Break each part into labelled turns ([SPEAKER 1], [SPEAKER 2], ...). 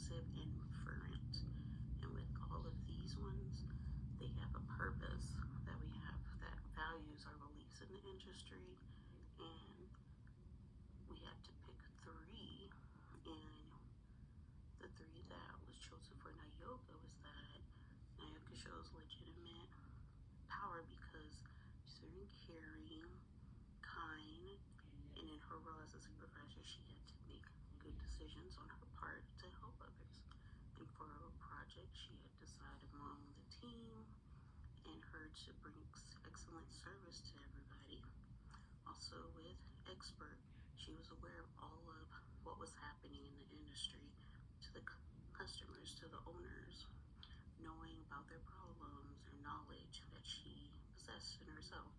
[SPEAKER 1] passive and referent. And with all of these ones, they have a purpose that we have that values our beliefs in the industry. And we had to pick three. And the three that was chosen for Nayoka was that Nayoka shows legitimate power because she's very caring, kind, and in her role as a supervisor, she had to make good decisions on her part to help others. And for a project, she had decided among the team and her to bring excellent service to everybody. Also with Expert, she was aware of all of what was happening in the industry to the customers, to the owners, knowing about their problems and knowledge that she possessed in herself,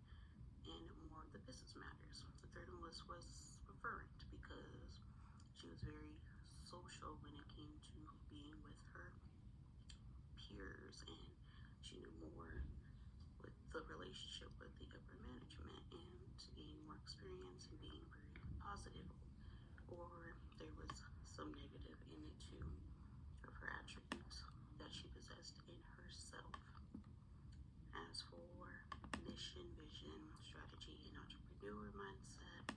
[SPEAKER 1] and more of the business matters. The third one was referent because she was very social when it came to being with her peers, and she knew more with the relationship with the upper management and to gain more experience and being very positive, or there was some negative in it too of her attributes that she possessed in herself. As for mission, vision, strategy, and entrepreneur mindset,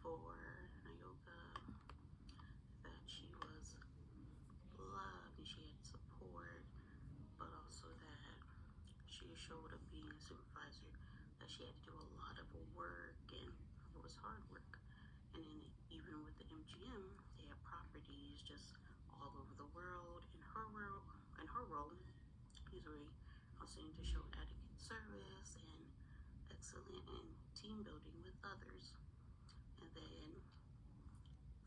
[SPEAKER 1] for Nayoka, that she was loved and she had support, but also that she showed up being a supervisor, that she had to do a lot of work and it was hard work. And then even with the MGM, they have properties just all over the world. In her role, she's very outstanding to show adequate service and excellent in team building with others. And then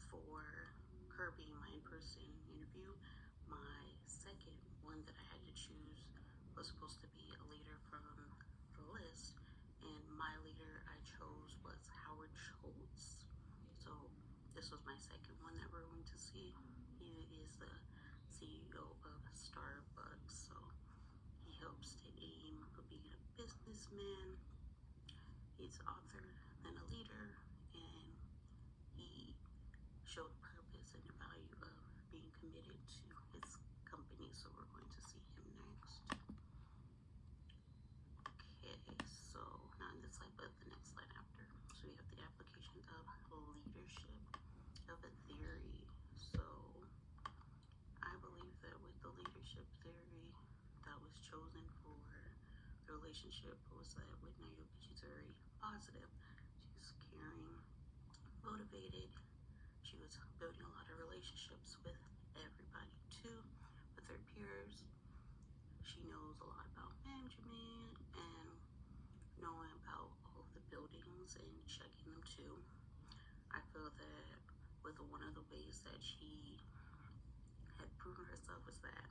[SPEAKER 1] for her being my in-person interview, my second one that I had to choose was supposed to be a leader from the list, and my leader I chose was Howard Schultz. So this was my second one that we're going to see. He is the CEO of Starbucks, so he helps to aim of being a businessman. He's an author and a leader, and he showed purpose and the value of being committed to his company. So we're going to see him next. Okay, so not in this slide, but the next slide after. So we have the application of leadership of a theory. So I believe that with the leadership theory that was chosen for the relationship was that with Nayoka, she's very positive. She's caring, motivated. She was building a lot of relationships with everybody too, with her peers. She knows a lot about management and knowing about all of the buildings and checking them too. I feel that with one of the ways that she had proven herself was that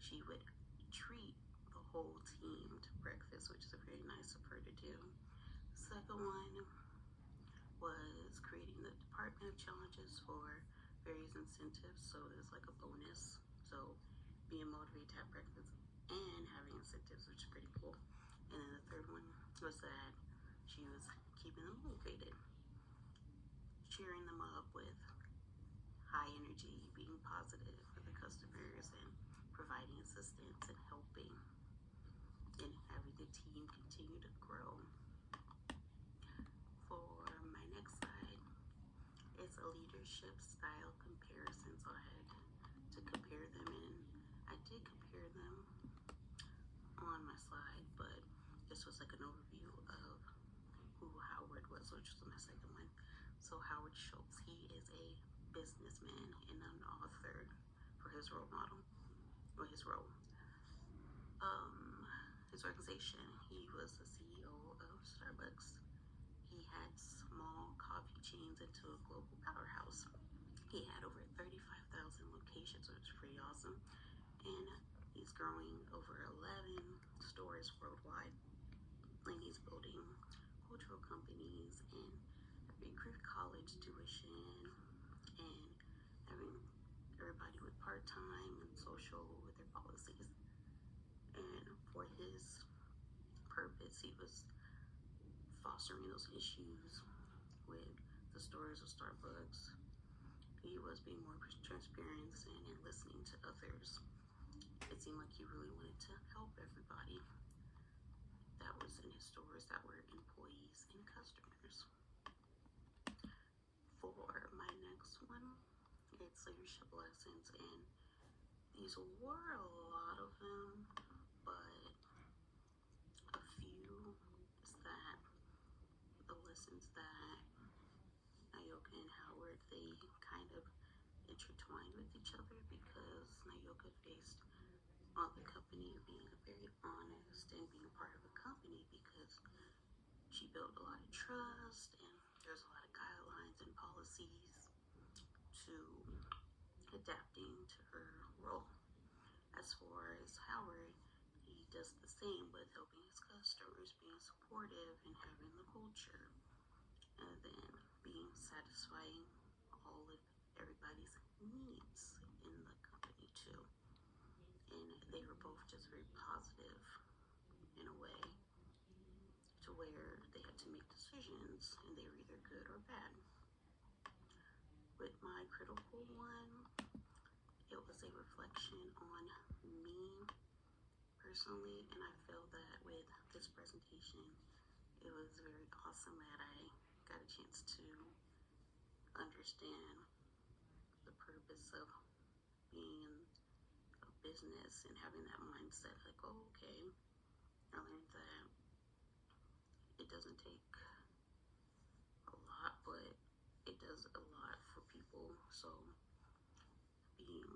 [SPEAKER 1] she would treat the whole team to breakfast, which is very nice of her to do. The second one was creating the department of challenges for various incentives, so there's like a bonus. So being motivated to have breakfast and having incentives, which is pretty cool. And then the third one was that she was keeping them motivated, cheering them up with high energy, being positive for the customers, and providing assistance and helping and having the team continue to grow. For my next slide, it's a leadership style comparison. So I had to compare them, and I did compare them on my slide, but this was like an overview of who Howard was, which was my second one. So Howard Schultz, he is a businessman and an author for his role model, or his role. His organization, he was the CEO of Starbucks. He had small coffee chains into a global powerhouse. He had over 35,000 locations, which is pretty awesome. And he's growing over 11 stores worldwide. And he's building cultural companies and recruit college tuition and having everybody with part-time and social with their policies. And for his purpose, he was fostering those issues with the stores of Starbucks. He as being more transparent and listening to others. It seemed like he really wanted to help everybody that was in his stores that were employees and customers. For my next one, it's leadership lessons, and these were a lot of them, but a few is that the lessons that Nayoka and Howard, they kind of intertwined with each other, because Nayoka faced on the company being very honest and being part of a company, because she built a lot of trust and there's a lot of guidelines and policies to adapting to her role. As far as Howard, he does the same with helping his customers, being supportive and having the culture, and then being satisfying all of everybody's needs in the company too. And they were both just very positive in a way, to where they had to make decisions and they were either good or bad. With my critical one, it was a reflection on me personally, and I feel that with this presentation, it was very awesome that I got a chance to understand the purpose of being in a business and having that mindset, like, oh, okay, I learned that it doesn't take a lot, but it does a lot for people. So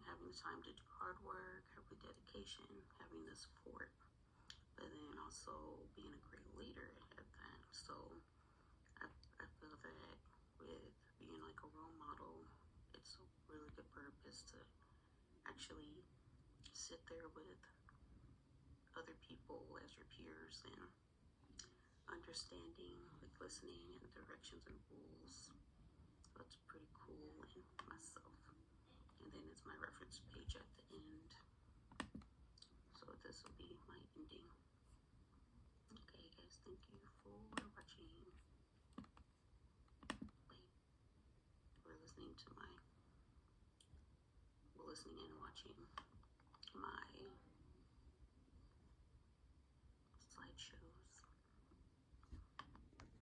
[SPEAKER 1] having the time to do hard work, having dedication, having the support, but then also being a great leader at that. So I feel that with being like a role model, it's a really good purpose to actually sit there with other people as your peers and understanding, like listening and directions and rules. So it's pretty cool in myself. And then it's my reference page at the end. So this will be my ending. Okay, guys, thank you for watching. Or listening and watching.